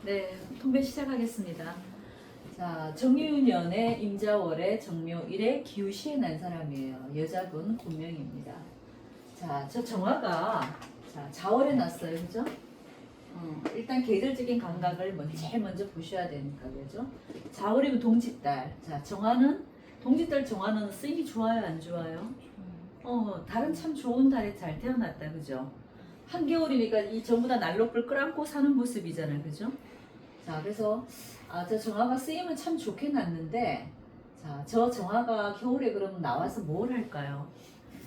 네, 통배 시작하겠습니다. 자, 정유년의 임자월의 정묘일에 기우시에 난 사람이에요. 여자분 본명입니다. 자, 저 정화가 자월에 났어요, 그죠? 일단 계절적인 감각을 제일 먼저 보셔야 되니까, 그죠? 자월이면 동짓달. 자, 정화는 동짓달 정화는 쓰임이 좋아요, 안 좋아요? 달은 참 좋은 달에 잘 태어났다, 그죠? 한겨울이니까 이 전부 다 난로불 끌안고 사는 모습이잖아요, 그죠? 자, 그래서 저 정화가 쓰임은 참 좋게 났는데, 자, 저 정화가 겨울에 그러면 나와서 뭘 할까요?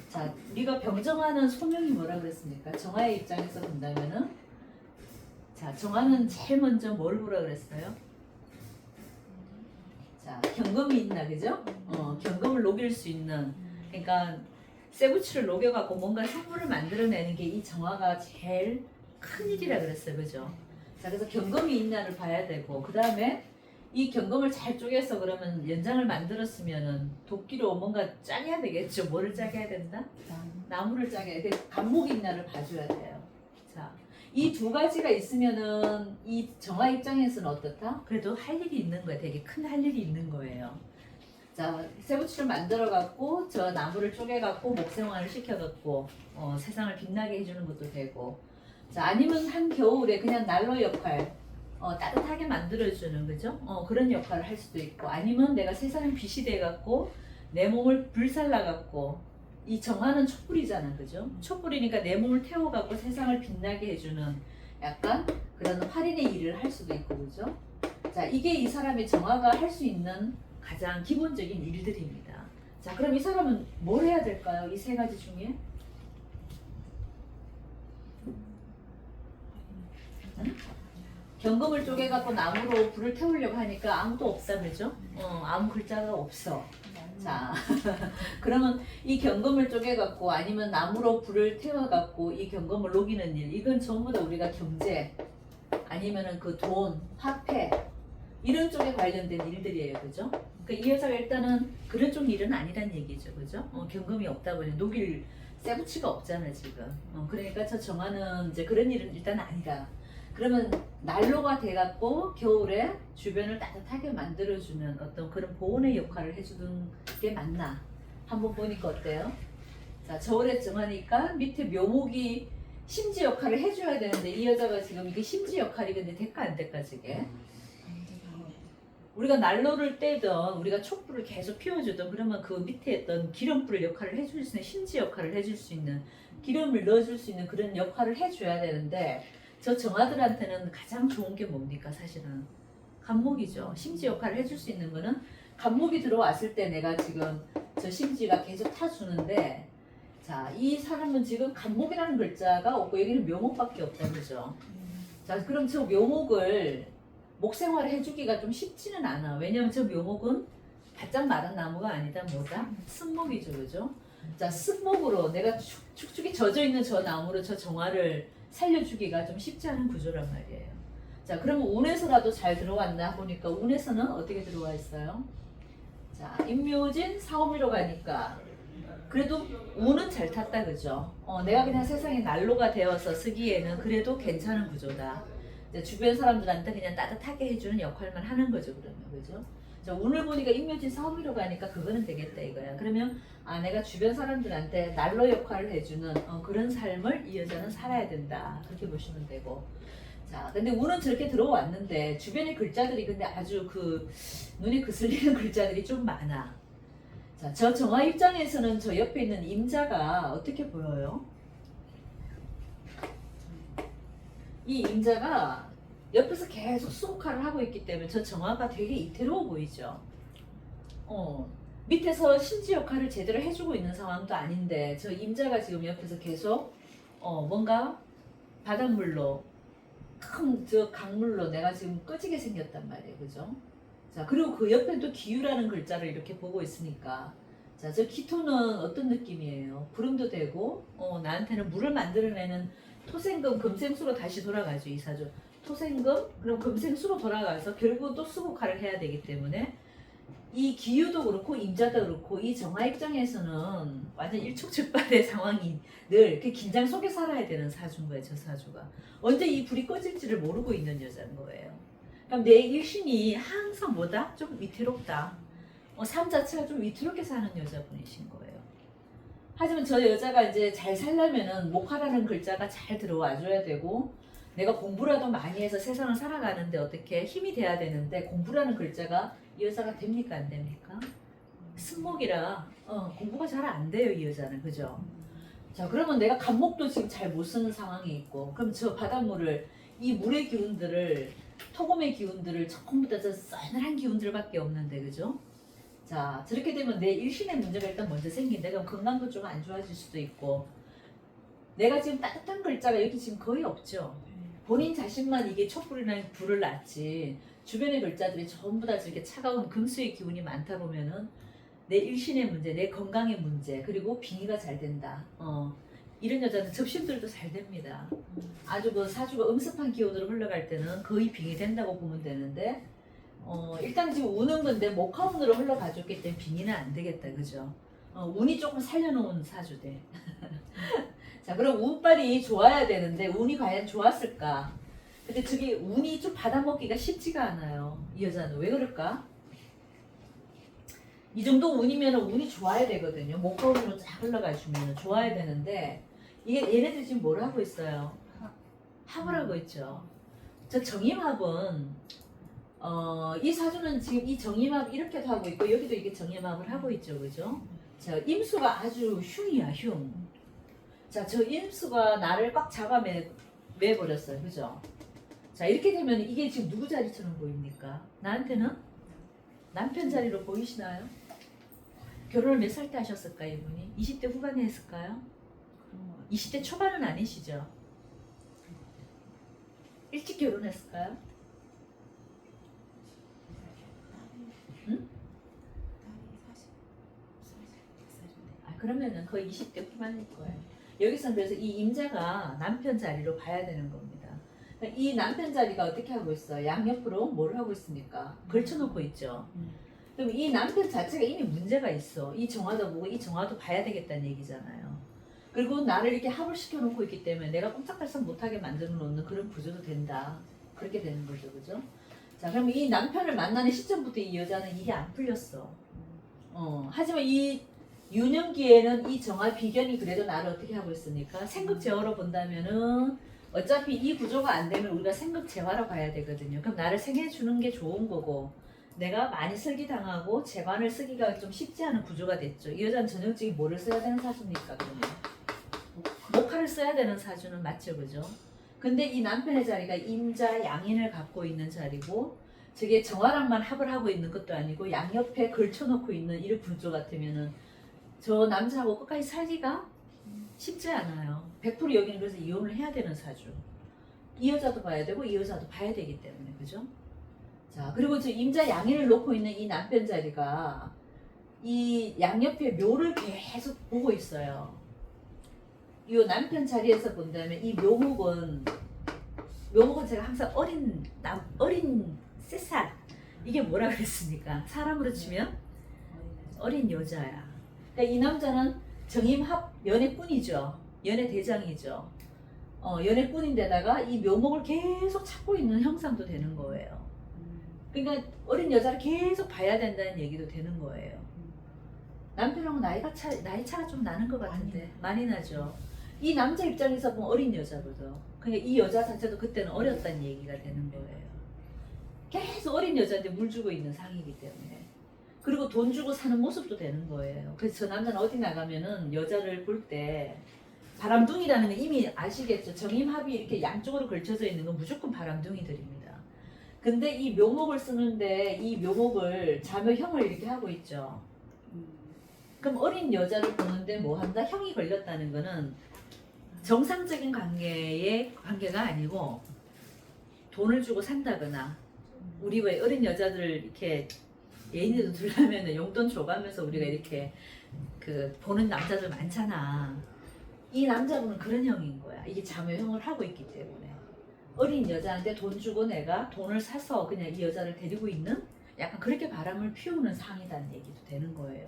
자, 우리가 병정하는 소명이 뭐라 그랬습니까? 정화의 입장에서 본다면은, 자, 정화는 제일 먼저 뭘 보라 그랬어요? 자, 경금이 있나, 그죠? 경금을 녹일 수 있는, 그러니까 쇠붙이를 녹여갖고 뭔가 성분을 만들어내는 게 이 정화가 제일 큰 일이라 그랬어요, 그죠? 자, 그래서 경금이 있나를 봐야 되고, 그 다음에 이 경금을 잘 쪼개서 그러면 연장을 만들었으면은 도끼로 뭔가 짜게야 되겠죠. 뭐를 짜게 해야 된다? 나무를 짜게 돼. 간목이 있나를 봐줘야 돼요. 자, 이 두 가지가 있으면은 이 정화 입장에서는 어떻다? 그래도 할 일이 있는 거예요. 되게 큰 할 일이 있는 거예요. 자, 쇠붙이를 만들어 갖고 저 나무를 쪼개 갖고 목생화를 시켜 갖고 세상을 빛나게 해주는 것도 되고, 자, 아니면 한겨울에 그냥 난로 역할, 따뜻하게 만들어주는, 그죠? 그런 역할을 할 수도 있고, 아니면 내가 세상에 빛이 돼갖고, 내 몸을 불살라갖고, 이 정화는 촛불이잖아, 그죠? 촛불이니까 내 몸을 태워갖고 세상을 빛나게 해주는 약간 그런 활인의 일을 할 수도 있고, 그죠? 자, 이게 이 사람의 정화가 할 수 있는 가장 기본적인 일들입니다. 자, 그럼 이 사람은 뭘 해야 될까요? 이 세 가지 중에? 경금을 쪼개갖고 나무로 불을 태우려고 하니까 아무도 없다, 그죠? 아무 글자가 없어. 자, 그러면 이 경금을 쪼개갖고 아니면 나무로 불을 태워갖고 이 경금을 녹이는 일, 이건 전부 다 우리가 경제 아니면은 그 돈, 화폐 이런 쪽에 관련된 일들이에요, 그죠? 그러니까 이 여자가 일단은 그런 쪽 일은 아니란 얘기죠, 그죠? 경금이 없다 보니 녹일 쇠붙이가 없잖아 지금. 그러니까 저 정화는 이제 그런 일은 일단 아니다. 그러면 난로가 돼갖고 겨울에 주변을 따뜻하게 만들어주는 어떤 그런 보온의 역할을 해주는 게 맞나? 한번 보니까 어때요? 자, 저울에 정하니까 밑에 묘목이 심지 역할을 해줘야 되는데 이 여자가 지금 이게 심지 역할이 근데 될까 안 될까 저게? 우리가 난로를 떼던 우리가 촛불을 계속 피워주던 그러면 그 밑에 있던 기름불 역할을 해줄 수 있는 심지 역할을 해줄 수 있는 기름을 넣어줄 수 있는 그런 역할을 해줘야 되는데 저 정아들한테는 가장 좋은 게 뭡니까 사실은 간목이죠. 심지 역할을 해줄 수 있는 거는 간목이 들어왔을 때 내가 지금 저 심지가 계속 타주는데 자, 이 사람은 지금 간목이라는 글자가 없고 여기는 묘목밖에 없다 그죠? 자, 그럼 저 묘목을 목생활을 해주기가 좀 쉽지는 않아. 왜냐면 저 묘목은 바짝 마른 나무가 아니다 뭐다? 습목이죠, 그죠? 자, 습목으로 내가 축축이 젖어 있는 저 나무로 저 정화를 살려주기가 좀 쉽지 않은 구조란 말이에요. 자, 그러면 운에서라도 잘 들어왔나 보니까 운에서는 어떻게 들어와 있어요? 자, 임묘진 사오미로 가니까 그래도 운은 잘 탔다, 그죠? 내가 그냥 세상에 난로가 되어서 쓰기에는 그래도 괜찮은 구조다. 주변 사람들한테 그냥 따뜻하게 해주는 역할만 하는 거죠, 그러면, 그죠? 자, 운을 보니까 임묘진 사오미로 가니까 그거는 되겠다 이거야. 그러면 내가 주변 사람들한테 난로 역할을 해주는 그런 삶을 이 여자는 살아야 된다. 그렇게 보시면 되고. 자, 근데 운은 저렇게 들어왔는데 주변의 글자들이 근데 아주 그 눈에 거슬리는 글자들이 좀 많아. 자, 저 정화 입장에서는 저 옆에 있는 임자가 어떻게 보여요? 이 임자가 옆에서 계속 수국화를 하고 있기 때문에 저 정화가 되게 이태로워 보이죠. 밑에서 심지 역할을 제대로 해주고 있는 상황도 아닌데 저 임자가 지금 옆에서 계속 뭔가 바닷물로 큰 저 강물로 내가 지금 꺼지게 생겼단 말이에요, 그죠? 자, 그리고 그 옆에 또 기유라는 글자를 이렇게 보고 있으니까 자, 저 기토는 어떤 느낌이에요? 구름도 되고 나한테는 물을 만들어내는 토생금 금생수로 다시 돌아가죠, 이 사주. 토생금 그럼 금생수로 돌아가서 결국은 또 수국화를 해야 되기 때문에 이 기유도 그렇고 임자도 그렇고 이 정화 입장에서는 완전 일촉즉발의 상황이 늘 이렇게 긴장 속에 살아야 되는 사주인 거예요, 저 사주가. 언제 이 불이 꺼질지를 모르고 있는 여자인 거예요. 그럼 내 일신이 항상 뭐다? 좀 위태롭다. 삶 자체가 좀 위태롭게 사는 여자분이신 거예요. 하지만 저 여자가 이제 잘 살려면은 목화라는 글자가 잘 들어와 줘야 되고, 내가 공부라도 많이 해서 세상을 살아가는데 어떻게 힘이 돼야 되는데, 공부라는 글자가 이 여자가 됩니까 안 됩니까? 승목이라 공부가 잘 안 돼요 이 여자는. 그죠? 자, 그러면 내가 간목도 지금 잘 못 쓰는 상황이 있고, 그럼 저 바닷물을, 이 물의 기운들을, 토금의 기운들을 전부 다 저 싸늘한 기운들밖에 없는데, 그죠? 자, 저렇게 되면 내 일신의 문제가 일단 먼저 생긴다. 그럼 건강도 좀 안 좋아질 수도 있고, 내가 지금 따뜻한 글자가 여기 지금 거의 없죠. 본인 자신만 이게 촛불이나 불을 낳지, 주변의 글자들이 전부 다 저렇게 차가운 금수의 기운이 많다 보면은 내 일신의 문제, 내 건강의 문제, 그리고 빙의가 잘 된다. 이런 여자는 접신들도 잘 됩니다. 아주 그 사주가 음습한 기운으로 흘러갈 때는 거의 빙의 된다고 보면 되는데, 일단 지금 우는 건데 목화운으로 흘러가줬기 때문에 빙의는 안 되겠다, 그죠? 운이 조금 살려놓은 사주대. 자, 그럼 운빨이 좋아야 되는데 운이 과연 좋았을까? 근데 저기 운이 좀 받아먹기가 쉽지가 않아요. 이 여자는 왜 그럴까? 이 정도 운이면 운이 좋아야 되거든요. 목화운으로 쫙 흘러가주면 좋아야 되는데, 이게 얘네들 지금 뭘 하고 있어요? 합을 하고 있죠. 저 정임합은 이 사주는 지금 이 정임합 이렇게도 하고 있고, 여기도 이게 정임합을 하고 있죠, 그죠? 자, 임수가 아주 흉이야, 흉. 자, 저 임수가 나를 꽉 잡아 매버렸어요, 그죠? 자, 이렇게 되면 이게 지금 누구 자리처럼 보입니까? 나한테는 남편 자리로 보이시나요? 결혼을 몇 살 때 하셨을까요, 이분이? 20대 후반에 했을까요? 20대 초반은 아니시죠? 일찍 결혼했을까요? 응? 그러면은 거의 20대 후반일 거예요. 여기서 그래서 이 임자가 남편 자리로 봐야 되는 겁니다. 이 남편 자리가 어떻게 하고 있어요? 양옆으로 뭘 하고 있습니까? 걸쳐놓고 있죠. 그럼 이 남편 자체가 이미 문제가 있어. 이 정화도 보고 이 정화도 봐야 되겠다는 얘기잖아요. 그리고 나를 이렇게 합을 시켜놓고 있기 때문에 내가 꼼짝달싹 못하게 만들어 놓는 그런 구조도 된다. 그렇게 되는 거죠, 그죠? 자, 그럼 이 남편을 만나는 시점부터 이 여자는 이게 안 풀렸어. 하지만 이 유년기에는 이 정화 비견이 그래도 나를 어떻게 하고 있습니까? 생극 제어로 본다면은 어차피 이 구조가 안 되면 우리가 생극 재화로 가야 되거든요. 그럼 나를 생해주는 게 좋은 거고, 내가 많이 설기당하고 재관을 쓰기가 좀 쉽지 않은 구조가 됐죠. 이 여자는 전형적인 뭐를 써야 되는 사주입니까, 그러면? 목화를 써야 되는 사주는 맞죠, 그죠? 근데 이 남편의 자리가 임자 양인을 갖고 있는 자리고, 저게 정화랑만 합을 하고 있는 것도 아니고 양옆에 걸쳐놓고 있는 이런 구조 같으면은 저 남자하고 끝까지 살기가 쉽지 않아요. 100% 여기는 그래서 이혼을 해야 되는 사주. 이 여자도 봐야 되고 이 여자도 봐야 되기 때문에, 그죠? 자, 그리고 저 임자 양인을 놓고 있는 이 남편 자리가 이 양옆에 묘를 계속 보고 있어요. 이 남편 자리에서 본다면 이 묘목은 제가 항상 어린 새싹, 이게 뭐라 그랬습니까? 사람으로 치면 어린 여자야. 그러니까 이 남자는 정임합 연애꾼이죠. 연애대장이죠. 연애꾼인데다가 이 묘목을 계속 찾고 있는 형상도 되는 거예요. 그러니까 어린 여자를 계속 봐야 된다는 얘기도 되는 거예요. 남편하고 나이 차가 좀 나는 것 같은데 많이 나죠. 이 남자 입장에서 보면 어린 여자거든. 그러니까 이 여자 자체도 그때는 어렸다는 얘기가 되는 거예요. 계속 어린 여자한테 물 주고 있는 상이기 때문에. 그리고 돈 주고 사는 모습도 되는 거예요. 그래서 저 남자는 어디 나가면은 여자를 볼 때 바람둥이라는 건 이미 아시겠죠. 정임합이 이렇게 양쪽으로 걸쳐져 있는 건 무조건 바람둥이들입니다. 근데 이 묘목을 쓰는데 이 묘목을 자묘형을 이렇게 하고 있죠. 그럼 어린 여자를 보는데 뭐 한다? 형이 걸렸다는 거는 정상적인 관계가 아니고 돈을 주고 산다거나, 우리 왜 어린 여자들 이렇게 예인이도 들려면 용돈 줘가면서 우리가 이렇게 그 보는 남자들 많잖아. 이 남자분은 그런 형인 거야. 이게 자묘형을 하고 있기 때문에 어린 여자한테 돈 주고 내가 돈을 사서 그냥 이 여자를 데리고 있는, 약간 그렇게 바람을 피우는 상이라는 얘기도 되는 거예요.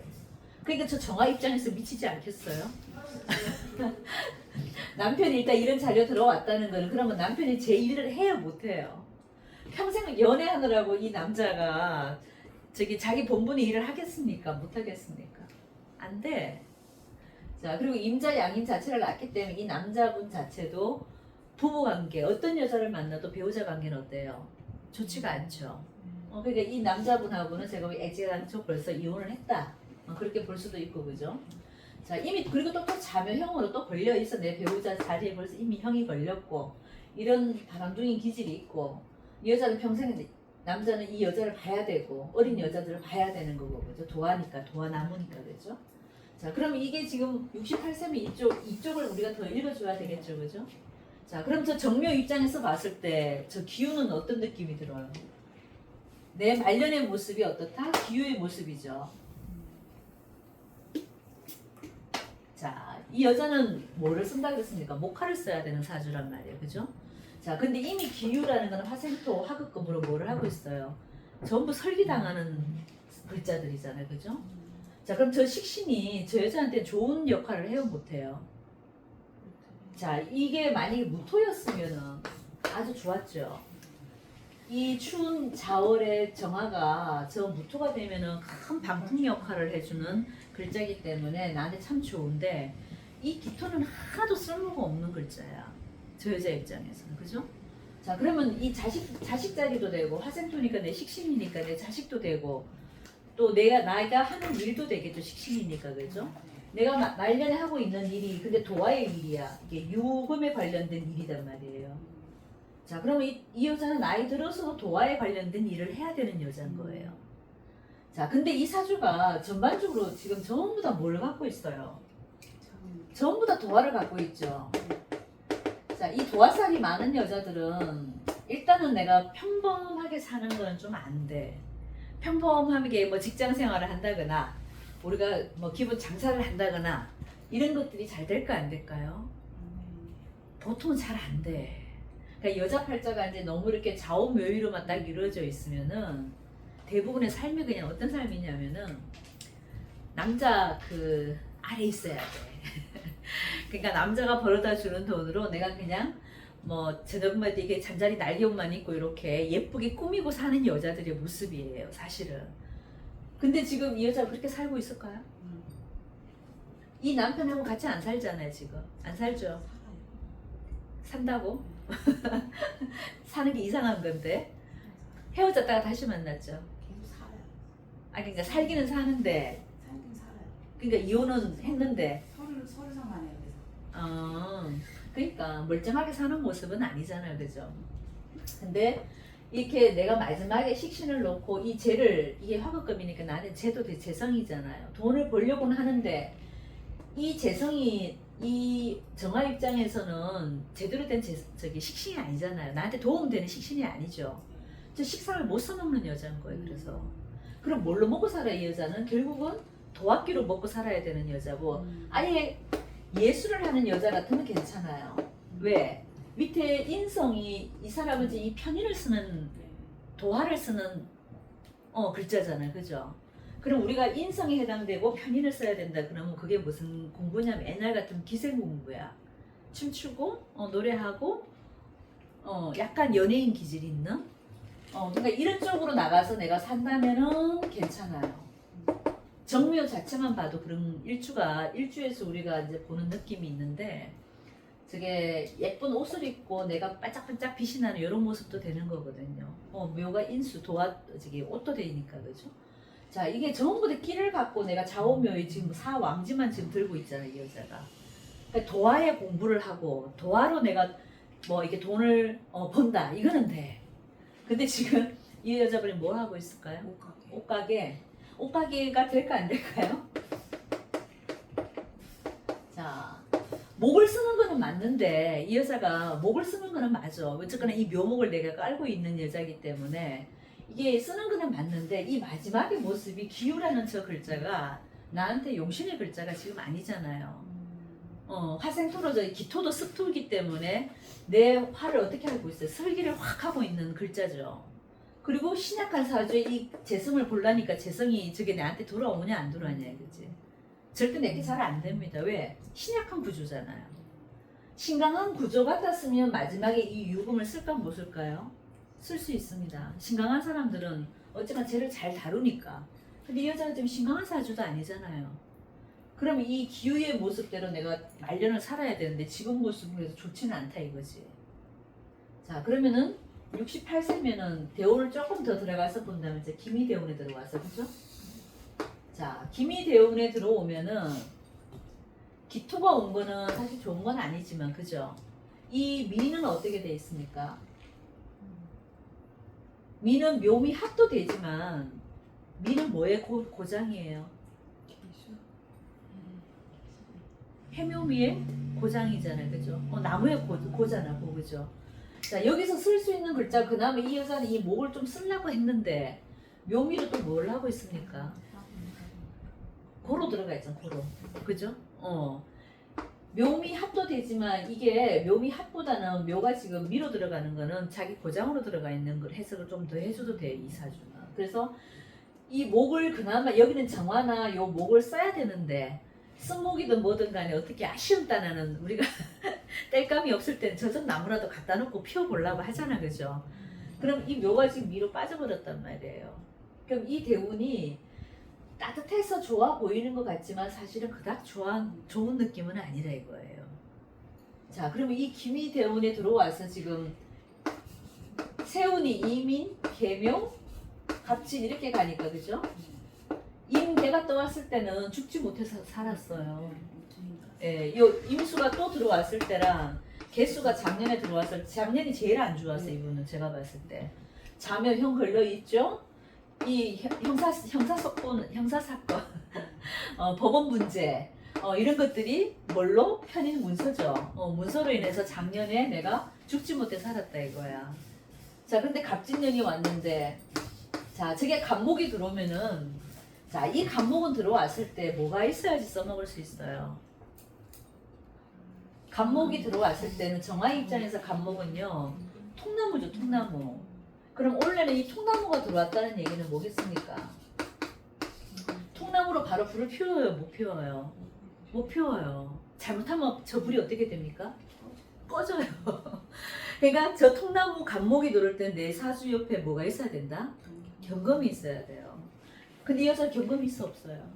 그러니까 저 정화 입장에서 미치지 않겠어요? 남편이 일단 이런 자료 들어왔다는 거는 그러면 남편이 제 일을 해요, 못 해요? 평생 연애하느라고 이 남자가 저기 자기 본분의 일을 하겠습니까? 못 하겠습니까? 안 돼. 자, 그리고 임자 양인 자체를 낳기 때문에 이 남자분 자체도 부부 관계, 어떤 여자를 만나도 배우자 관계는 어때요? 좋지가 않죠. 그러니까 이 남자분하고는 제가 애지간히 벌써 이혼을 했다. 그렇게 볼 수도 있고, 그죠? 자, 이미 그리고 또 자묘형으로 또 걸려 있어. 내 배우자 자리에 벌써 이미 형이 걸렸고, 이런 바람둥이 기질이 있고, 이 여자는 평생 남자는 이 여자를 봐야 되고, 어린 여자들을 봐야 되는 거고, 그죠? 도화니까, 도화나무니까, 그죠? 자, 그럼 이게 지금 68세면 이쪽을 우리가 더 읽어줘야 되겠죠, 그죠? 자, 그럼 저 정묘 입장에서 봤을 때 저 기운은 어떤 느낌이 들어요? 내 말년의 모습이 어떻다? 기후의 모습이죠. 자, 이 여자는 뭐를 쓴다 그랬습니까? 목화를 써야 되는 사주란 말이에요, 그죠? 자, 근데 이미 기후라는 건 화생토, 화극금으로 뭐를 하고 있어요? 전부 설기당하는 글자들이잖아요, 그죠? 자, 그럼 저 식신이 저 여자한테 좋은 역할을 해요, 못해요? 자, 이게 만약에 무토였으면은 아주 좋았죠. 이 추운 자월의 정화가 저 무토가 되면은 큰 방풍 역할을 해주는 글자이기 때문에 나한테 참 좋은데, 이 기토는 하나도 쓸모가 없는 글자야. 저 여자 입장에서는, 그죠? 자, 그러면 이 자식 자리도 되고, 화생토니까 내 식신이니까 내 자식도 되고, 또 나이가 하는 일도 되겠죠. 식신이니까, 그죠? 내가 말년에 하고 있는 일이 근데 도화의 일이야. 이게 유금에 관련된 일이단 말이에요. 자, 그러면 이 여자는 나이 들어서 도화에 관련된 일을 해야 되는 여자인 거예요. 자, 근데 이 사주가 전반적으로 지금 전부 다 뭘 갖고 있어요? 전부 다 도화를 갖고 있죠. 자, 이 도화살이 많은 여자들은 일단은 내가 평범하게 사는 거는 좀 안 돼. 평범하게 뭐 직장 생활을 한다거나 우리가 뭐 기본 장사를 한다거나 이런 것들이 잘 될까 안 될까요? 보통은 잘 안 돼. 그러니까 여자 팔자가 이제 너무 이렇게 좌우묘의로만 딱 이루어져 있으면은 대부분의 삶이 그냥 어떤 삶이냐면은 남자 그 아래 있어야 돼. 그러니까 남자가 벌어다 주는 돈으로 내가 그냥 뭐 저녁마다 이게 잠자리 날개 옷만 입고 이렇게 예쁘게 꾸미고 사는 여자들의 모습이에요, 사실은. 근데 지금 이 여자가 그렇게 살고 있을까요? 이 남편하고 같이 안 살잖아요, 지금. 안 살죠? 산다고? 사는 게 이상한 건데. 헤어졌다가 다시 만났죠. 계속 살아요. 그러니까 살기는 사는데, 살긴 살아요. 그러니까 이혼은 했는데. 서류상만 해요. 그러니까 멀쩡하게 사는 모습은 아니잖아요, 그죠? 근데 이렇게 내가 마지막에 식신을 놓고 이 재를, 이게 화급금이니까 나는 재도 재성이잖아요. 돈을 벌려고는 하는데 이 재성이 이 정화 입장에서는 제대로 된 저기 식신이 아니잖아요. 나한테 도움되는 식신이 아니죠. 저 식상을 못 써먹는 여자인 거예요. 그래서 그럼 뭘로 먹고 살아? 이 여자는 결국은 도합기로 먹고 살아야 되는 여자고, 아예 예술을 하는 여자 같으면 괜찮아요. 왜? 밑에 인성이 이 사람은 이제 이 편인을 쓰는, 도화를 쓰는 글자잖아요, 그죠? 그럼 우리가 인성에 해당되고 편인을 써야 된다 그러면 그게 무슨 공부냐면 옛날 같은 기생 공부야. 춤추고 노래하고 약간 연예인 기질이 있는, 그러니까 이런 쪽으로 나가서 내가 산다면은 괜찮아요. 정묘 자체만 봐도 그런 일주에서 우리가 이제 보는 느낌이 있는데, 저게 예쁜 옷을 입고 내가 반짝반짝 빛이 나는 이런 모습도 되는 거거든요. 묘가 인수, 저기 옷도 되니까, 그죠? 자, 이게 전부 다 끼를 갖고 내가 좌우묘의 지금 사왕지만 지금 들고 있잖아요, 이 여자가. 그러니까 도화에 공부를 하고 도화로 내가 뭐 이게 돈을 번다, 이거는 돼. 근데 지금 이 여자분이 뭘 하고 있을까요? 옷가게. 옷가게가 될까 안 될까요? 자, 목을 쓰는 거는 맞는데 이 여자가 목을 쓰는 거는 맞아. 어쨌거나 이 묘목을 내가 깔고 있는 여자이기 때문에 이게 쓰는 거는 맞는데 이 마지막의 모습이 기우라는 저 글자가 나한테 용신의 글자가 지금 아니잖아요. 화생토로 저 기토도 습토이기 때문에 내 화를 어떻게 알고 있어요? 설기를 확 하고 있는 글자죠. 그리고 신약한 사주에 이 재성을 보려니까 재성이 저게 나한테 돌아오냐 안 돌아오냐, 그치? 절대 내게 잘 안 됩니다. 왜? 신약한 구조잖아요. 신강한 구조 같았으면 마지막에 이 유금을 쓸까 못 쓸까요? 쓸 수 있습니다. 신강한 사람들은 어쨌거나 쟤를 잘 다루니까. 근데 이 여자는 좀 신강한 사주도 아니잖아요. 그럼 이 기후의 모습대로 내가 말년을 살아야 되는데 지금 모습에서 좋지는 않다 이거지. 자, 그러면은 68세면은 대운을 조금 더 들어가서 본다면 이제 기미대운에 들어와서, 그죠? 자, 기미대운에 들어오면은 기토가 온 거는 사실 좋은 건 아니지만, 그죠? 이 미는 어떻게 돼 있습니까? 미는 묘미 합도 되지만 미는 뭐의 고장이에요? 해묘미의 고장이잖아요, 그죠? 나무의 고잖아, 그죠? 자, 여기서 쓸 수 있는 글자, 그나마 이 여자는 이 목을 좀 쓰려고 했는데 묘미로 또 뭘 하고 있습니까? 고로 들어가 있잖아, 고로, 그죠? 묘미 합도 되지만 이게 묘미 합보다는 묘가 지금 미로 들어가는 거는 자기 고장으로 들어가 있는 걸 해석을 좀 더 해줘도 돼, 이 사주는. 그래서 이 목을 그나마 여기는 정화나 요 목을 써야 되는데 쓴목이든 뭐든 간에 어떻게 아쉬운 딴에는 우리가 땔감이 없을 땐 젖은 나무라도 갖다 놓고 피워보려고 하잖아, 그죠? 그럼 이 묘가 지금 미로 빠져버렸단 말이에요. 그럼 이 대운이 따뜻해서 좋아 보이는 것 같지만 사실은 그닥 좋은 느낌은 아니라 이거예요. 자, 그러면 이 기미대운에 들어와서 지금 세운이 이민, 계묘, 갑진 이렇게 가니까, 그죠? 임대가 떠왔을 때는 죽지 못해서 살았어요. 예, 요 임수가 또 들어왔을 때랑 개수가 작년에 들어왔을 때, 작년이 제일 안 좋았어요, 이분은 제가 봤을 때. 자묘형 걸려 있죠? 이 형사사건, 법원 문제, 이런 것들이 뭘로? 편인 문서죠. 문서로 인해서 작년에 내가 죽지 못해 살았다 이거야. 자, 근데 갑진년이 왔는데, 자, 저게 갑목이 들어오면은, 자, 이 갑목은 들어왔을 때 뭐가 있어야지 써먹을 수 있어요? 갑목이 들어왔을 때는 정화 입장에서 갑목은요, 통나무죠, 통나무. 그럼 원래는 이 통나무가 들어왔다는 얘기는 뭐겠습니까? 통나무로 바로 불을 피워요, 못 피워요? 못 피워요. 잘못하면 저 불이 어떻게 됩니까? 꺼져요. 그러니까 저 통나무 갑목이 들어올 때 내 사주 옆에 뭐가 있어야 된다? 경검이 있어야 돼요. 근데 이 여자 경검이 있어, 없어요?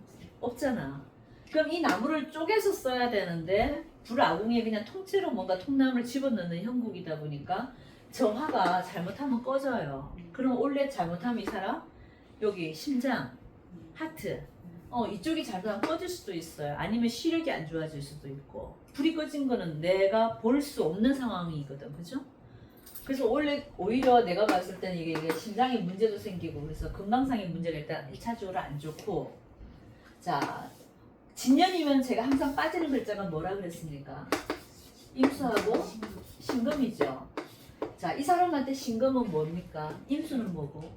없잖아. 그럼 이 나무를 쪼개서 써야 되는데 불아궁에 그냥 통째로 뭔가 통나무를 집어넣는 형국이다 보니까 정화가 잘못하면 꺼져요. 그럼 원래 잘못하면 이 사람 여기 심장, 하트, 이쪽이 잘못하면 꺼질 수도 있어요. 아니면 시력이 안 좋아질 수도 있고. 불이 꺼진 거는 내가 볼 수 없는 상황이거든, 그죠? 그래서 원래 오히려 내가 봤을 때는 이게 심장에 문제도 생기고 그래서 건강상의 문제가 일단 1차적으로 안 좋고. 자, 진년이면 제가 항상 빠지는 글자가 뭐라 그랬습니까? 임수하고 신금이죠. 자, 이 사람한테 신금은 뭡니까? 임수는 뭐고?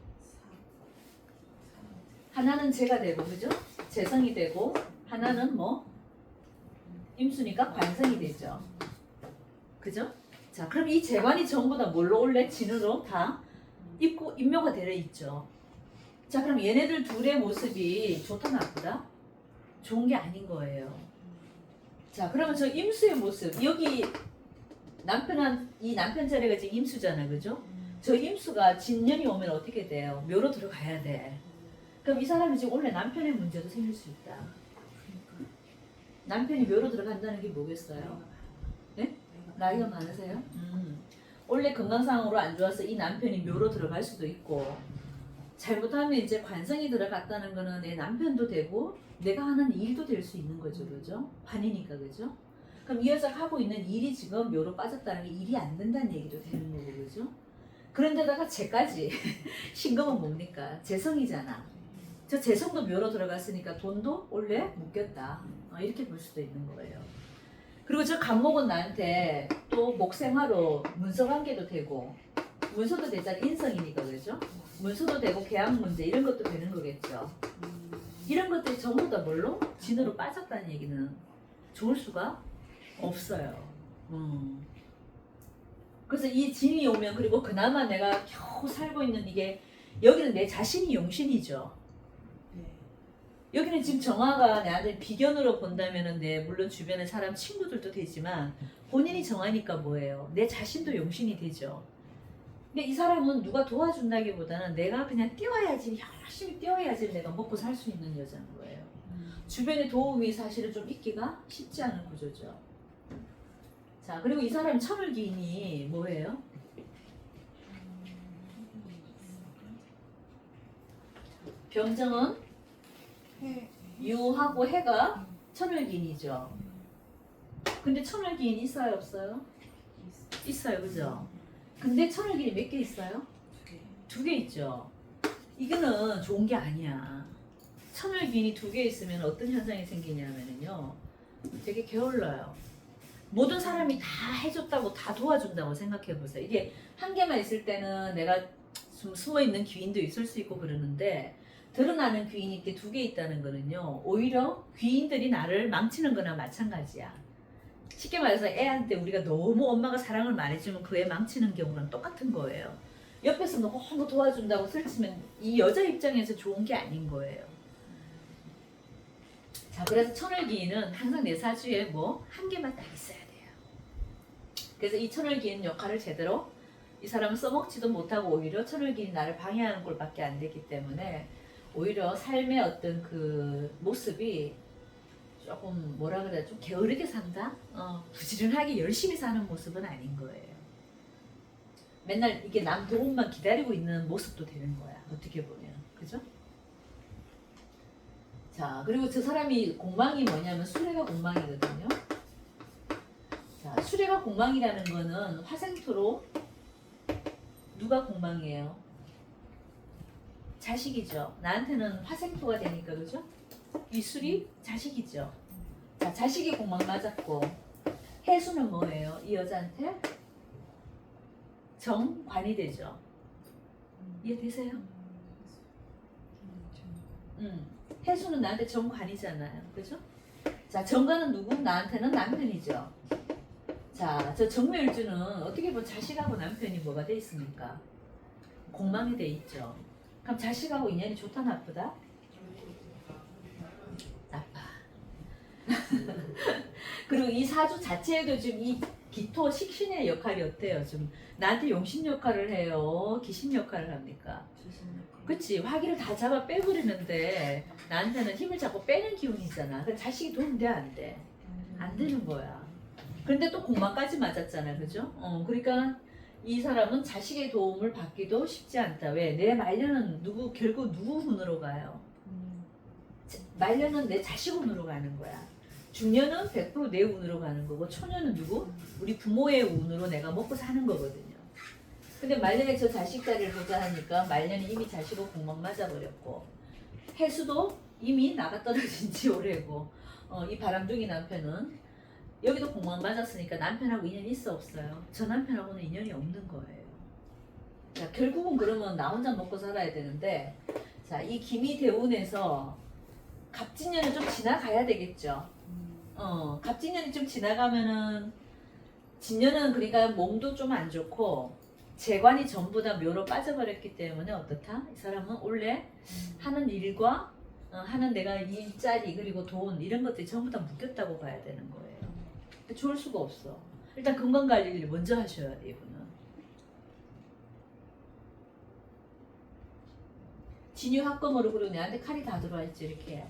하나는 재가 되고, 그죠? 재성이 되고, 하나는 뭐? 임수니까 관성이 되죠. 그죠? 자, 그럼 이 재관이 전부 다 뭘로 올래? 진으로 다 임묘가 되어 있죠. 자, 그럼 얘네들 둘의 모습이 좋다 나쁘다? 좋은 게 아닌 거예요. 자, 그러면 저 임수의 모습, 여기 이 남편 자리가 지금 임수잖아, 그죠? 저 임수가 진년이 오면 어떻게 돼요? 묘로 들어가야 돼. 그럼 이 사람이 지금 원래 남편의 문제도 생길 수 있다. 남편이 묘로 들어간다는 게 뭐겠어요? 네? 나이가 많으세요? 원래 건강상으로 안 좋아서 이 남편이 묘로 들어갈 수도 있고, 잘못하면 이제 관성이 들어갔다는 거는 내 남편도 되고 내가 하는 일도 될 수 있는 거죠, 그죠? 관이니까, 그죠? 그럼 이 여자가 하고 있는 일이 지금 묘로 빠졌다는 게 일이 안 된다는 얘기도 되는 거고, 그죠? 그런데다가 재까지 신금은 뭡니까? 재성이잖아. 저 재성도 묘로 들어갔으니까 돈도 원래 묶였다. 이렇게 볼 수도 있는 거예요. 그리고 저 갑목은 나한테 또 목생화로 문서 관계도 되고, 문서도 되잖아, 인성이니까, 그죠? 문서도 되고 계약 문제 이런 것도 되는 거겠죠. 이런 것들이 전부 다 뭘로? 진으로 빠졌다는 얘기는 좋을 수가 없어요. 그래서 이 진이 오면, 그리고 그나마 내가 겨우 살고 있는 이게, 여기는 내 자신이 용신이죠. 여기는 지금 정화가 내한테 비견으로 본다면은 물론 주변에 사람 친구들도 되지만 본인이 정하니까 뭐예요? 내 자신도 용신이 되죠. 근데 이 사람은 누가 도와준다기보다는 내가 그냥 뛰어야지, 열심히 뛰어야지 내가 먹고 살 수 있는 여자인 거예요. 주변에 도움이 사실은 좀 있기가 쉽지 않은 구조죠. 자, 그리고 이 사람 천을기인이 뭐예요? 병정은 유하고 해가 천을기인이죠. 근데 천을기인 있어요, 없어요? 있어요, 그죠? 근데 천을기인이 몇 개 있어요? 두 개 있죠. 이거는 좋은 게 아니야. 천을기인이 두 개 있으면 어떤 현상이 생기냐면요, 되게 게을러요. 모든 사람이 다 해줬다고 다 도와준다고 생각해 보세요. 이게 한 개만 있을 때는 내가 숨어 있는 귀인도 있을 수 있고 그러는데, 드러나는 귀인이 이렇게 두 개 있다는 거는요, 오히려 귀인들이 나를 망치는 거나 마찬가지야. 쉽게 말해서 애한테 우리가 너무 엄마가 사랑을 많이 주면 그 애 망치는 경우랑 똑같은 거예요. 옆에서 너무 도와준다고 설치면 이 여자 입장에서 좋은 게 아닌 거예요. 자, 그래서 천을기인은 항상 내 사주에 뭐 한 개만 딱 있어야 돼요. 그래서 이 천을기인 역할을 제대로 이 사람은 써먹지도 못하고 오히려 천을기인이 나를 방해하는 꼴밖에 안 되기 때문에 오히려 삶의 어떤 그 모습이 조금 뭐라 그래야, 좀 게으르게 산다? 부지런하게 열심히 사는 모습은 아닌 거예요. 맨날 이게 남 도움만 기다리고 있는 모습도 되는 거야, 어떻게 보면. 그죠? 자, 그리고 저 사람이 공망이 뭐냐면 수레가 공망이거든요. 자, 수레가 공망이라는 거는 화생토로 누가 공망이에요? 자식이죠. 나한테는 화생토가 되니까, 그죠? 이 술이 자식이죠. 자, 자식이 공망 맞았고, 해수는 뭐예요? 이 여자한테 정관이 되죠. 이해되세요? 해수는 나한테 정관이잖아요. 그죠? 자, 정관은 누구? 나한테는 남편이죠. 자, 저 정묘일주는 어떻게 보면 자식하고 남편이 뭐가 돼 있습니까? 공망이 돼 있죠. 그럼 자식하고 인연이 좋다 나쁘다? 나빠. 그리고 이 사주 자체에도 지금 이 기토 식신의 역할이 어때요? 좀 나한테 용신 역할을 해요? 기신 역할을 합니까? 그치, 화기를 다 잡아 빼버리는데 나한테는 힘을 자꾸 빼는 기운이잖아. 그래서 자식이 도움돼 안 돼? 안 되는 거야. 그런데 또 공망까지 맞았잖아, 그죠? 그러니까 이 사람은 자식의 도움을 받기도 쉽지 않다. 왜? 내 말년은 결국 누구 운으로 가요? 말년은 내 자식 운으로 가는 거야. 중년은 100% 내 운으로 가는 거고, 초년은 누구? 우리 부모의 운으로 내가 먹고 사는 거거든요. 근데 말년에 저 자식 자리를 보자 하니까 말년이 이미 자식하고 공망 맞아버렸고, 해수도 이미 나가 떨어진 지 오래고, 이 바람둥이 남편은 여기도 공망 맞았으니까 남편하고 인연이 있어 없어요? 저 남편하고는 인연이 없는 거예요. 자, 결국은 그러면 나 혼자 먹고 살아야 되는데, 자, 이 기미대운에서 갑진년을 좀 지나가야 되겠죠. 갑진년이 좀 지나가면은, 진년은 그러니까 몸도 좀 안 좋고 재관이 전부 다 묘로 빠져버렸기 때문에 어떻다? 이 사람은 원래 하는 일과 하는 내가 일자리 그리고 돈 이런 것들이 전부 다 묶였다고 봐야 되는 거예요. 근데 좋을 수가 없어. 일단 건강관리를 먼저 하셔야 돼, 이분은. 진유합금으로 그리고 내한테 칼이 다 들어와 있지, 이렇게.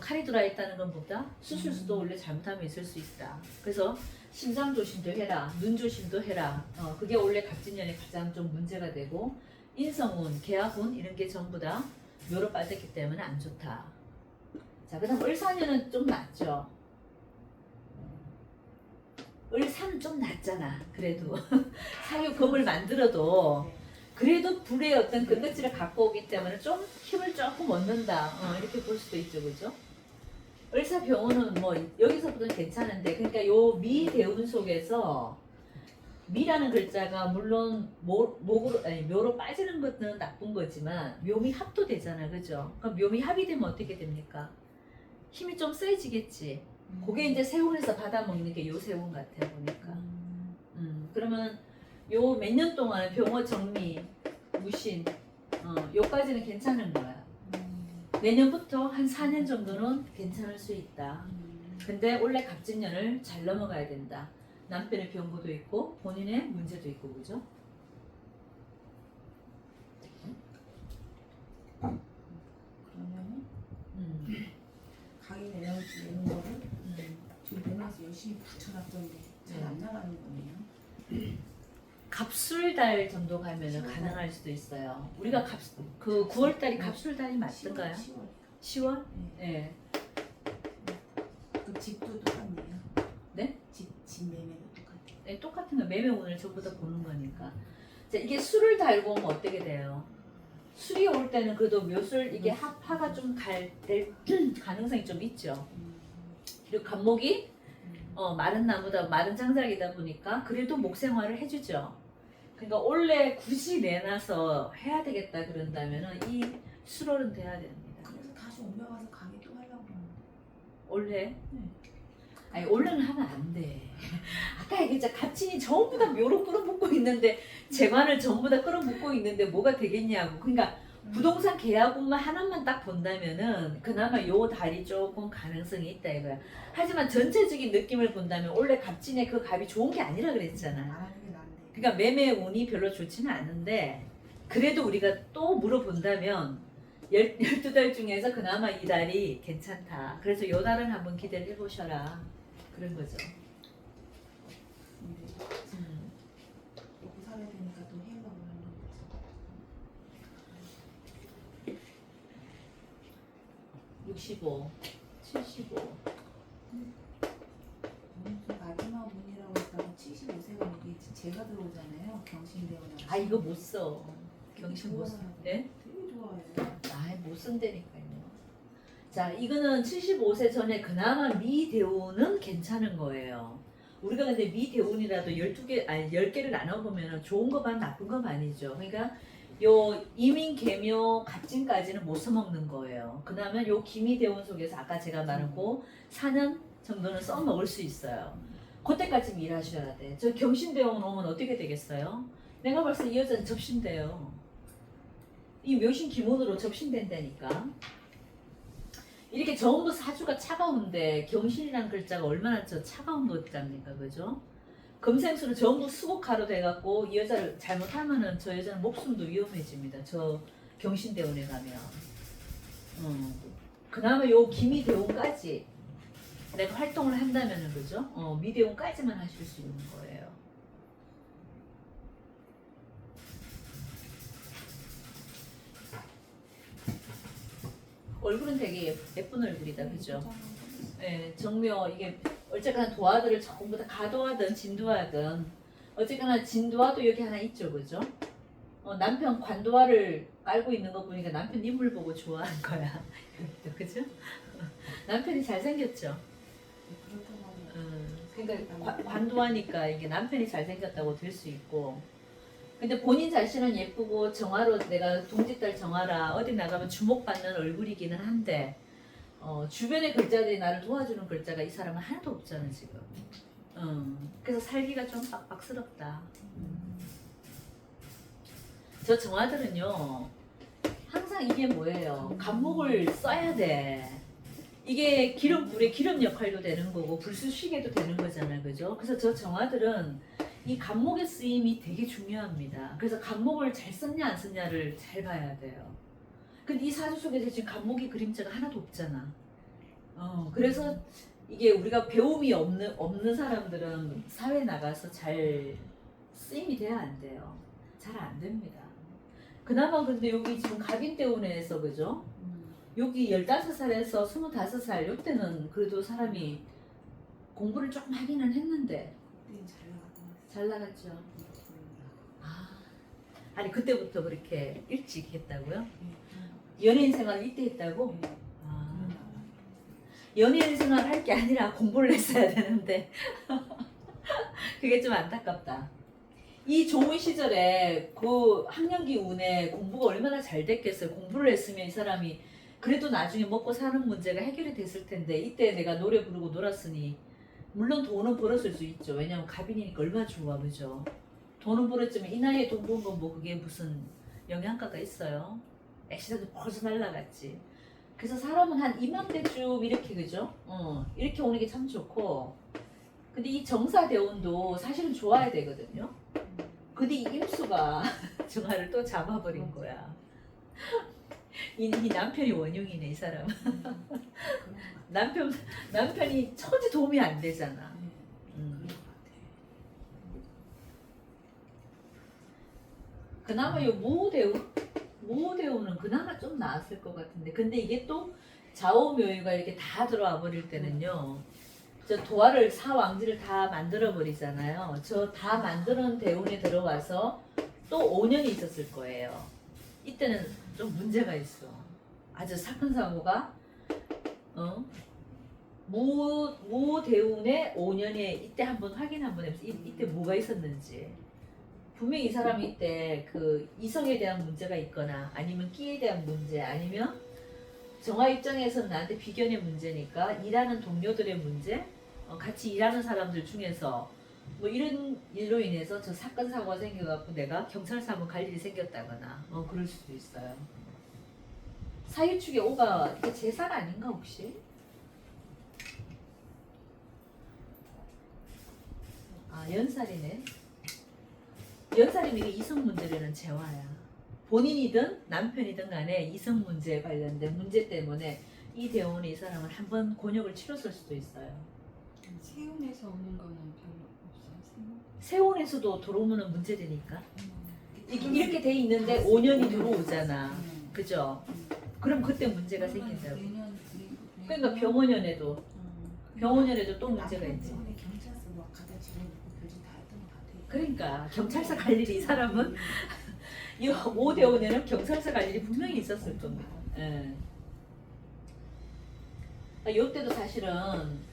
칼이 들어와 있다는 건 뭐다? 수술수도 원래 잘못하면 있을 수 있다. 그래서 심장 조심도 해라, 눈 조심도 해라. 그게 원래 갑진년에 가장 좀 문제가 되고, 인성운, 계약운 이런 게 전부 다 묘로 빠졌기 때문에 안 좋다. 자, 그다음 을사년은 좀 낫죠. 을사는 좀 낫잖아. 그래도 사유금을 만들어도 그래도 불의 어떤 근거지를 갖고 오기 때문에 좀 힘을 조금 얻는다. 이렇게 볼 수도 있죠, 그죠? 을사병원은 뭐 여기서부터는 괜찮은데, 그러니까 요 미대운 속에서 미라는 글자가 물론 목으로 아니 묘로 빠지는 것은 나쁜 거지만 묘미 합도 되잖아, 그죠? 그럼 묘미 합이 되면 어떻게 됩니까? 힘이 좀 세지겠지. 그게 이제 세운에서 받아먹는 게 요 세운 같아 보니까. 그러면 요 몇 년 동안 병호 정미 무신 요까지는 괜찮은 거야. 내년부터 한 4년 정도는 괜찮을 수 있다. 근데 원래 갑진년을 잘 넘어가야 된다. 남편의 병고도 있고 본인의 문제도 있고, 그죠? 그러면 음. 강의 내는 거를 음. 지금 내면서 열심히 붙여놨던데 잘 안 나가는 거네요. 갑술달 정도 가면은 10월. 가능할 수도 있어요. 우리가 그 9월달이 갑술달이 맞던가요? 10월. 10월? 네. 예. 그 집도 똑같네요. 네? 집 매매도 똑같아요. 네, 똑같은 거 매매운을 전부 다 보는 거니까. 자, 이게 술을 달고 오면 어떻게 돼요? 술이 올 때는 그래도 묘술 이게 화가 좀 될 가능성이 좀 있죠. 그리고 간목이 마른 나무다 마른 장작이다 보니까 그래도 목 생활을 해주죠. 그러니까 원래 굳이 내놔서 해야 되겠다 그런다면은 이 수월은 돼야 됩니다. 그래서 다시 옮겨가서 강의 또 하려고 그러는데. 원래 네. 아니 원래는 하면 안 돼. 아까 얘기했잖아. 갑진이 전부 다 묘로 끌어붙고 있는데 재관을 전부 다 끌어붙고 있는데 뭐가 되겠냐고. 그러니까 부동산 계약운만 하나만 딱 본다면은 그나마 요 달이 조금 가능성이 있다 이거야. 하지만 전체적인 느낌을 본다면 원래 갑진의 그 갑이 좋은 게 아니라 안 그랬잖아. 하는 게 나은데. 그러니까 매매 운이 별로 좋지는 않은데 그래도 우리가 또 물어본다면 12달 중에서 그나마 이 달이 괜찮다. 그래서 요 달은 한번 기대를 해보셔라. 그런 거죠. 근데 먹고 살아야 되니까 또 해보려고 하는 거지. 65, 75. 저는 좀 마지막 운이라고 했다가 75세가 여기 제가 들어오잖아요. 경신대원하고. 아 이거 못 써. 경신 못 써. 네? 되게 좋아해요. 아 못 쓴다니까요. 자 이거는 75세 전에 그나마 미대운은 괜찮은 거예요. 우리가 근데 미대운이라도 12개 아니 10개를 나눠보면 좋은 것만 나쁜 것 아니죠. 그러니까 요 이민 개묘 갑진까지는 못 써먹는 거예요. 그러면 요 기미대운 속에서 아까 제가 말한 고 4년 정도는 써먹을 수 있어요. 그때까지 일하셔야 돼. 저 경신대원 오면 어떻게 되겠어요? 내가 봤을 때 이 여자는 접신대요. 이 묘신 기문으로 접신된다니까. 이렇게 전부 사주가 차가운데 경신이라는 글자가 얼마나 저 차가운 글자입니까, 그죠? 금생수를 전부 수국화로 돼갖고 이 여자를 잘못하면은 저 여자는 목숨도 위험해집니다. 저 경신대원에 가면. 그나마 요 기미대원까지 내가 활동을 한다면은 그죠? 미대원까지만 하실 수 있는 거예요. 얼굴은 되게 예쁜 얼굴이다, 그죠? 예, 정묘 이게 어쨌거나 도화들을 전부 다 가도하든 진도하든 어쨌거나 진도화도 여기 하나 있죠, 그죠? 남편 관도화를 깔고 있는 거 보니까 남편 인물 보고 좋아하는 거야, 그죠? 남편이 잘생겼죠. 그러니까 관도하니까 이게 남편이 잘생겼다고 될 수 있고. 근데 본인 자신은 예쁘고 정화로 내가 동짓달 정화라 어디 나가면 주목받는 얼굴이기는 한데 주변의 글자들이 나를 도와주는 글자가 이 사람은 하나도 없잖아 지금. 그래서 살기가 좀 빡빡스럽다. 저 정화들은요 항상 이게 뭐예요? 간목을 써야 돼. 이게 기름불에 기름 역할도 되는 거고 불수시개도 되는 거잖아요, 그죠? 그래서 저 정화들은 이 간목의 쓰임이 되게 중요합니다. 그래서 간목을 잘 썼냐 안 썼냐를 잘 봐야 돼요. 근데 이 사주 속에서 지금 간목의 그림자가 하나도 없잖아. 그래서 이게 우리가 배움이 없는 사람들은 사회 나가서 잘 쓰임이 돼야 안 돼요. 잘 안 됩니다. 그나마 근데 여기 지금 갑인대운에서 그죠? 여기 15살에서 25살 요때는 그래도 사람이 공부를 조금 하기는 했는데 잘 나갔죠. 아니 그때부터 그렇게 일찍 했다고요? 연예인 생활을 이때 했다고? 연예인 생활 할 게 아니라 공부를 했어야 되는데 그게 좀 안타깝다. 이 좋은 시절에 그 학년기 운에 공부가 얼마나 잘 됐겠어요. 공부를 했으면 이 사람이 그래도 나중에 먹고 사는 문제가 해결이 됐을 텐데 이때 내가 노래 부르고 놀았으니 물론 돈은 벌었을 수 있죠. 왜냐면 갑인이니까 얼마나 좋아, 그죠? 돈은 벌었지만 이 나이에 돈 번 건 뭐 그게 무슨 영양가가 있어요? 애시당초 벌써 날라갔지. 그래서 사람은 한 이맘때쯤 이렇게 그죠? 이렇게 오는 게 참 좋고 근데 이 정사대운도 사실은 좋아야 되거든요. 근데 이 임수가 정화를 또 잡아버린 거야. 이 남편이 원흉이네 이 사람. 그런 것 같아요. 남편이 처지 도움이 안 되잖아. 네, 음. 그런 것 같아요. 그나마 요 무호대우는 그나마 좀 나았을 것 같은데, 근데 이게 또 좌우묘유가 이렇게 다 들어와 버릴 때는요, 저 도화를 사왕지를 다 만들어 버리잖아요. 저 다 만드는 대운에 들어와서 또 5년이 있었을 거예요. 이때는 좀 문제가 있어. 아주 사건 사고가 무대운의 5년에 이때 한번 확인 한번 해보세요. 이때 뭐가 있었는지. 분명히 이 사람이 이때 그 이성에 대한 문제가 있거나 아니면 끼에 대한 문제 아니면 정화 입장에서는 나한테 비견의 문제니까 일하는 동료들의 문제, 같이 일하는 사람들 중에서 뭐 이런 일로 인해서 저 사건 사고가 생겨갖고 내가 경찰서 한번 갈 일이 생겼다거나 그럴 수도 있어요. 사유축의 오가 이게 제살 아닌가 혹시? 아 연살이네. 연살이면 이게 이성 문제라는 재화야. 본인이든 남편이든 간에 이성 문제에 관련된 문제 때문에 이 대원이 이 사람은 한번 곤욕을 치렀을 수도 있어요. 세운에서 오는 거는 별로 없어요. 세원에서도 들어오면 문제되니까. 이렇게 돼 있는데 5년이 들어오잖아. 그죠? 그럼 그때 문제가 생긴다고. 그러니까 병원연에도 또 문제가 있지. 경찰서 막 가다 집어넣고 별짓 다 했던 것 같아요. 그러니까 경찰서 갈 일이 이 사람은 이 5대5년은 경찰서 갈 일이 분명히 있었을 겁니다. 예. 이때도 사실은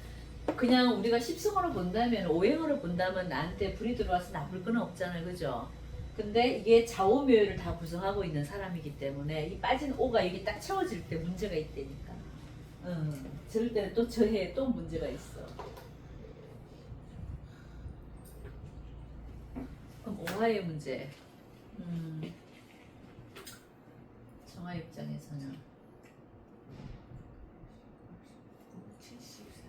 그냥 우리가 십승으로 본다면 오행으로 본다면 나한테 불이 들어와서 나쁠 건 없잖아요. 그죠? 근데 이게 좌우묘를 다 구성하고 있는 사람이기 때문에 이 빠진 오가 여기 딱 채워질 때 문제가 있다니까. 저럴 때는 또 저해 또 문제가 있어. 그럼 오화의 문제. 정화 입장에서는 70살.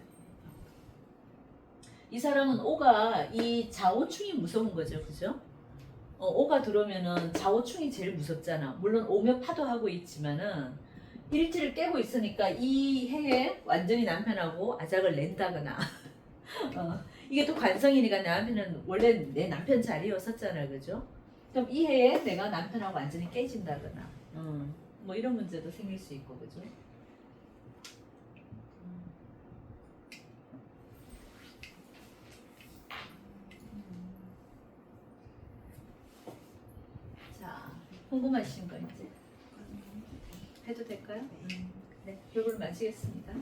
이 사람은 오가 이 좌우충이 무서운 거죠, 그죠? 오가 들어오면은 좌우충이 제일 무섭잖아. 물론 오며 파도하고 있지만은 일지를 깨고 있으니까 이 해에 완전히 남편하고 아작을 낸다거나 이게 또 관성이니까 남편은 원래 내 남편 자리였었잖아요, 그죠? 그럼 이 해에 내가 남편하고 완전히 깨진다거나 뭐 이런 문제도 생길 수 있고, 그죠? 자, 궁금하신 거 이제 해도 될까요? 네, 결국을 마치겠습니다.